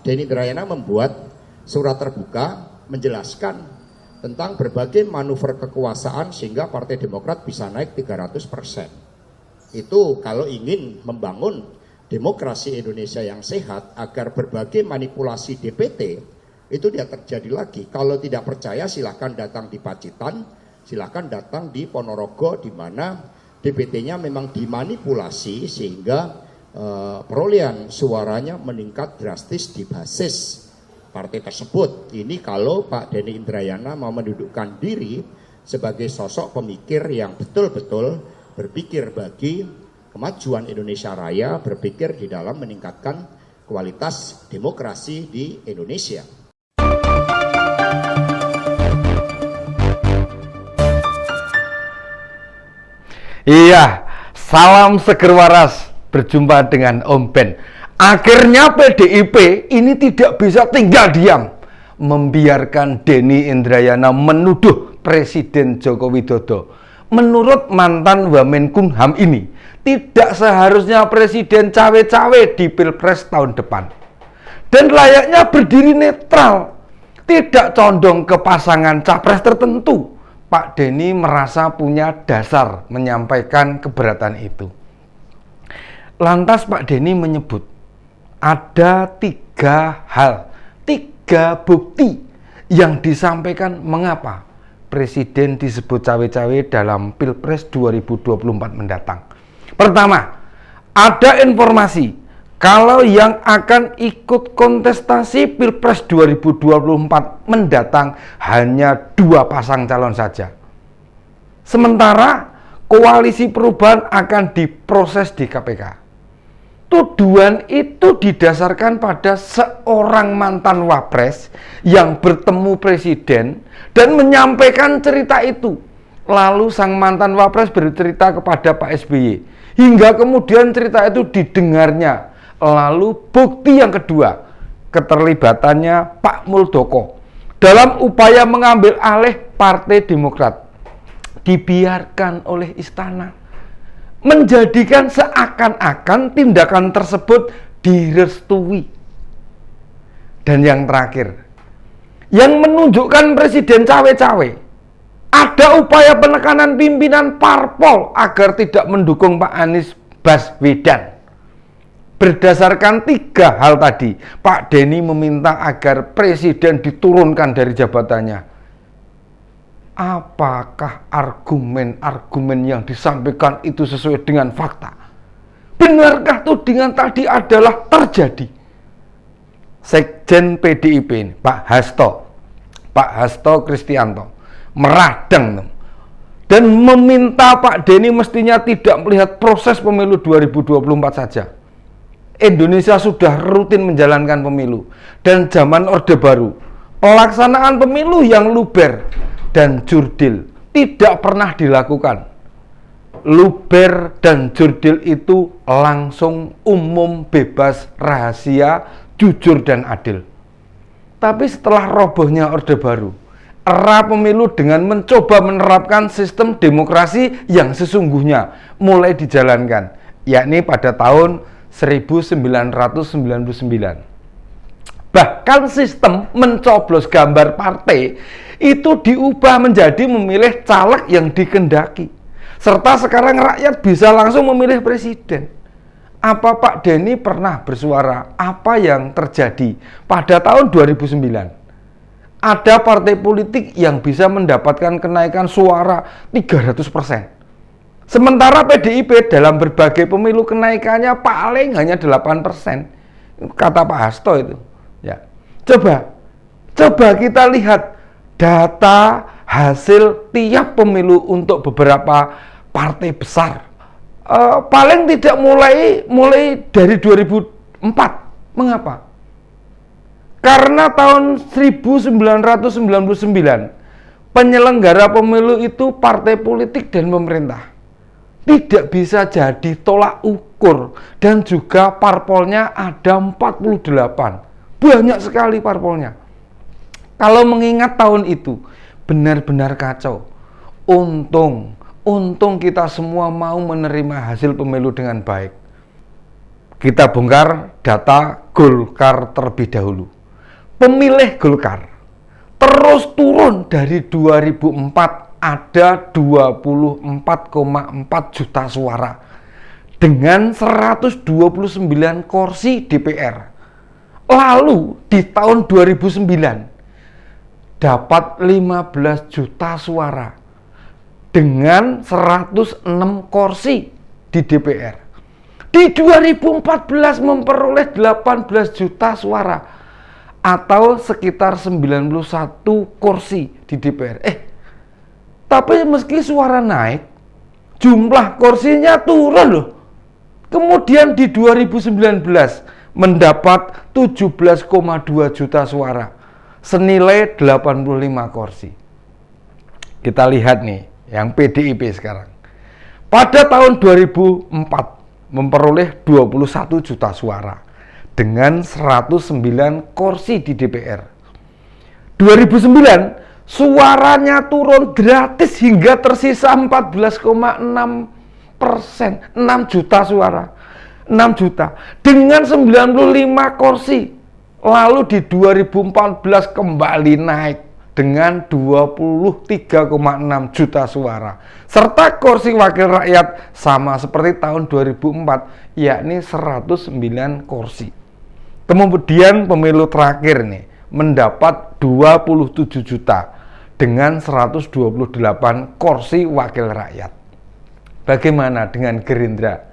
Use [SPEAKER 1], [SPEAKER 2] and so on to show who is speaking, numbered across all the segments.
[SPEAKER 1] Pak Denny Indrayana membuat surat terbuka menjelaskan tentang berbagai manuver kekuasaan sehingga Partai Demokrat bisa naik 300%. Itu kalau ingin membangun demokrasi Indonesia yang sehat agar berbagai manipulasi DPT itu tidak terjadi lagi. Kalau tidak percaya silahkan datang di Pacitan, silahkan datang di Ponorogo di mana DPT-nya memang dimanipulasi sehingga perolehan suaranya meningkat drastis di basis partai tersebut. Ini kalau Pak Denny Indrayana mau mendudukkan diri sebagai sosok pemikir yang betul-betul berpikir bagi kemajuan Indonesia Raya, berpikir di dalam meningkatkan kualitas demokrasi di Indonesia.
[SPEAKER 2] Iya, salam seger waras. Berjumpa dengan Om Ben. Akhirnya PDIP ini tidak bisa tinggal diam membiarkan Denny Indrayana menuduh Presiden Joko Widodo. Menurut mantan Wamenkumham ini, tidak seharusnya Presiden cawe-cawe di Pilpres tahun depan. Dan layaknya berdiri netral, tidak condong ke pasangan capres tertentu. Pak Denny merasa punya dasar menyampaikan keberatan itu. Lantas Pak Denny menyebut ada 3 hal, 3 bukti yang disampaikan mengapa Presiden disebut cawe-cawe dalam Pilpres 2024 mendatang. Pertama, ada informasi kalau yang akan ikut kontestasi Pilpres 2024 mendatang hanya 2 pasang calon saja. Sementara koalisi perubahan akan diproses di KPK. Tuduhan itu didasarkan pada seorang mantan wapres yang bertemu presiden dan menyampaikan cerita itu. Lalu sang mantan wapres bercerita kepada Pak SBY. Hingga kemudian cerita itu didengarnya. Lalu bukti yang kedua, keterlibatannya Pak Muldoko dalam upaya mengambil alih Partai Demokrat. Dibiarkan oleh istana. Menjadikan seakan-akan tindakan tersebut direstui. Dan yang terakhir, yang menunjukkan Presiden cawe-cawe, ada upaya penekanan pimpinan parpol agar tidak mendukung Pak Anies Baswedan. Berdasarkan 3 hal tadi, Pak Denny meminta agar Presiden diturunkan dari jabatannya. Apakah argumen-argumen yang disampaikan itu sesuai dengan fakta? Benarkah tudingan tadi adalah terjadi? Sekjen PDIP ini, Pak Hasto Kristianto, meradang dan meminta Pak Denny mestinya tidak melihat proses pemilu 2024 saja. Indonesia sudah rutin menjalankan pemilu dan zaman Orde Baru, pelaksanaan pemilu yang luber dan jurdil tidak pernah dilakukan. Luber dan jurdil itu langsung, umum, bebas, rahasia, jujur dan adil. Tapi setelah robohnya Orde Baru, era pemilu dengan mencoba menerapkan sistem demokrasi yang sesungguhnya mulai dijalankan, yakni pada tahun 1999. Bahkan sistem mencoblos gambar partai itu diubah menjadi memilih caleg yang dikehendaki. Serta sekarang rakyat bisa langsung memilih presiden. Apa Pak Denny pernah bersuara apa yang terjadi pada tahun 2009? Ada partai politik yang bisa mendapatkan kenaikan suara 300%. Sementara PDIP dalam berbagai pemilu kenaikannya paling hanya 8%. Kata Pak Hasto itu. Ya. Coba kita lihat data hasil tiap pemilu untuk beberapa partai besar. Paling tidak mulai dari 2004. Mengapa? Karena tahun 1999 penyelenggara pemilu itu partai politik dan pemerintah. Tidak bisa jadi tolak ukur, dan juga parpolnya ada 48. Banyak sekali parpolnya. Kalau mengingat tahun itu benar-benar kacau. Untung kita semua mau menerima hasil pemilu dengan baik. Kita bongkar data Golkar terlebih dahulu. Pemilih Golkar terus turun dari 2004 ada 24,4 juta suara dengan 129 kursi DPR. Lalu di tahun 2009 dapat 15 juta suara dengan 106 kursi di DPR. Di 2014 memperoleh 18 juta suara atau sekitar 91 kursi di DPR. Tapi meski suara naik, jumlah kursinya turun loh. Kemudian di 2019 mendapat 17,2 juta suara, senilai 85 kursi. Kita lihat nih, yang PDIP sekarang. Pada tahun 2004 memperoleh 21 juta suara dengan 109 kursi di DPR. 2009 suaranya turun gratis hingga tersisa 14,6%, 6 juta suara. 6 juta dengan 95 kursi. Lalu di 2014 kembali naik dengan 23,6 juta suara. Serta kursi wakil rakyat sama seperti tahun 2004, yakni 109 kursi. Kemudian pemilu terakhir nih mendapat 27 juta dengan 128 kursi wakil rakyat. Bagaimana dengan Gerindra?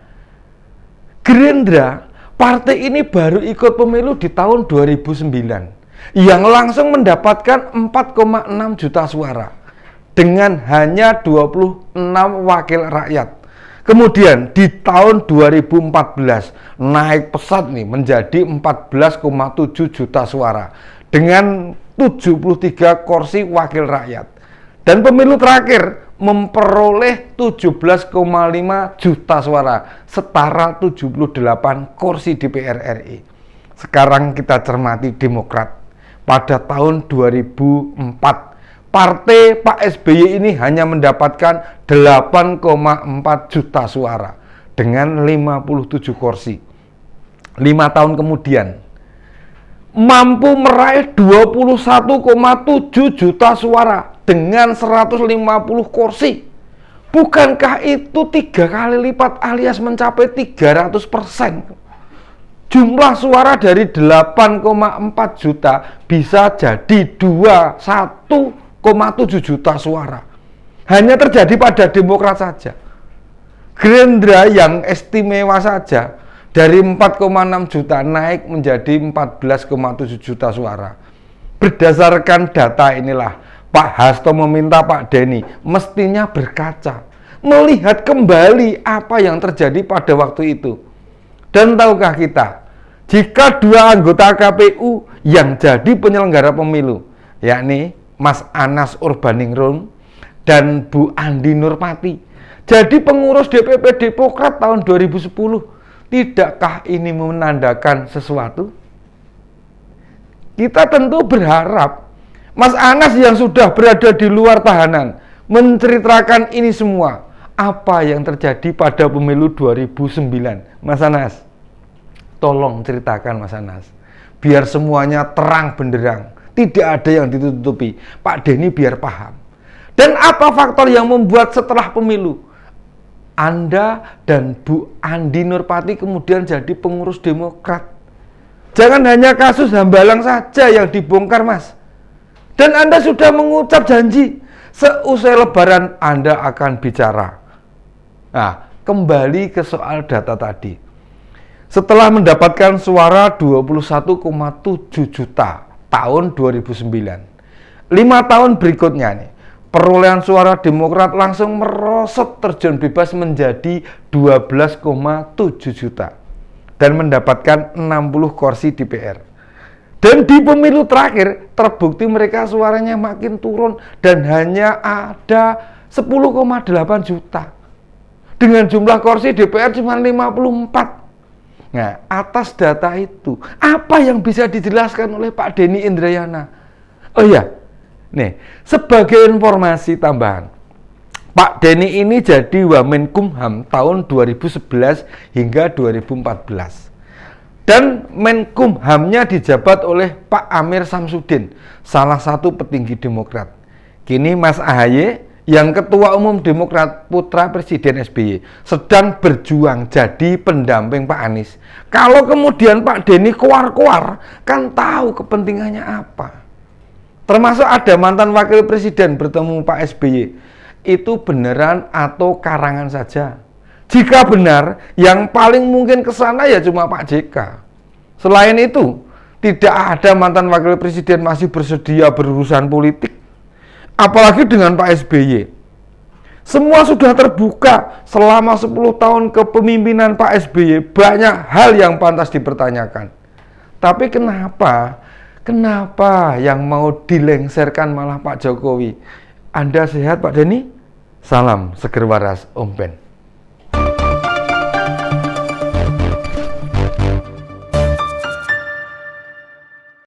[SPEAKER 2] Gerindra, partai ini baru ikut pemilu di tahun 2009 yang langsung mendapatkan 4,6 juta suara dengan hanya 26 wakil rakyat. Kemudian di tahun 2014 naik pesat nih menjadi 14,7 juta suara dengan 73 kursi wakil rakyat. Dan pemilu terakhir memperoleh 17,5 juta suara, setara 78 kursi DPR RI. Sekarang kita cermati Demokrat. Pada tahun 2004, partai Pak SBY ini hanya mendapatkan 8,4 juta suara dengan 57 kursi. 5 tahun kemudian, mampu meraih 21,7 juta suara dengan 150 kursi. Bukankah itu 3 kali lipat alias mencapai 300%? Jumlah suara dari 8,4 juta bisa jadi 21,7 juta suara. Hanya terjadi pada Demokrat saja. Gerindra yang istimewa saja dari 4,6 juta naik menjadi 14,7 juta suara. Berdasarkan data inilah Pak Hasto meminta Pak Denny mestinya berkaca, melihat kembali apa yang terjadi pada waktu itu. Dan tahukah kita, jika 2 anggota KPU yang jadi penyelenggara pemilu, yakni Mas Anas Urbaningrum dan Bu Andi Nurpati, jadi pengurus DPP Demokrat tahun 2010, tidakkah ini menandakan sesuatu? Kita tentu berharap Mas Anas yang sudah berada di luar tahanan menceritakan ini semua. Apa yang terjadi pada pemilu 2009? Mas Anas, tolong ceritakan Mas Anas. Biar semuanya terang benderang. Tidak ada yang ditutupi. Pak Denny biar paham. Dan apa faktor yang membuat setelah pemilu Anda dan Bu Andi Nurpati kemudian jadi pengurus Demokrat? Jangan hanya kasus Hambalang saja yang dibongkar, Mas. Dan Anda sudah mengucap janji seusai Lebaran Anda akan bicara. Nah, kembali ke soal data tadi. Setelah mendapatkan suara 21,7 juta tahun 2009, 5 tahun berikutnya nih, perolehan suara Demokrat langsung merosot terjun bebas menjadi 12,7 juta dan mendapatkan 60 kursi DPR. Dan di pemilu terakhir terbukti mereka suaranya makin turun dan hanya ada 10,8 juta. Dengan jumlah kursi DPR cuma 54. Nah, atas data itu, apa yang bisa dijelaskan oleh Pak Denny Indrayana? Oh iya, nih, sebagai informasi tambahan, Pak Denny ini jadi Wamenkumham tahun 2011 hingga 2014. Dan Menkumhamnya dijabat oleh Pak Amir Samsudin, salah satu petinggi Demokrat. Kini Mas AHY yang Ketua Umum Demokrat putra Presiden SBY sedang berjuang jadi pendamping Pak Anies. Kalau kemudian Pak Denny keluar-keluar, kan tahu kepentingannya apa. Termasuk ada mantan Wakil Presiden bertemu Pak SBY. Itu beneran atau karangan saja? Jika benar, yang paling mungkin ke sana ya cuma Pak JK. Selain itu, tidak ada mantan Wakil Presiden masih bersedia berurusan politik. Apalagi dengan Pak SBY. Semua sudah terbuka selama 10 tahun kepemimpinan Pak SBY. Banyak hal yang pantas dipertanyakan. Tapi kenapa yang mau dilengserkan malah Pak Jokowi? Anda sehat Pak Denny? Salam seger waras Om Ben.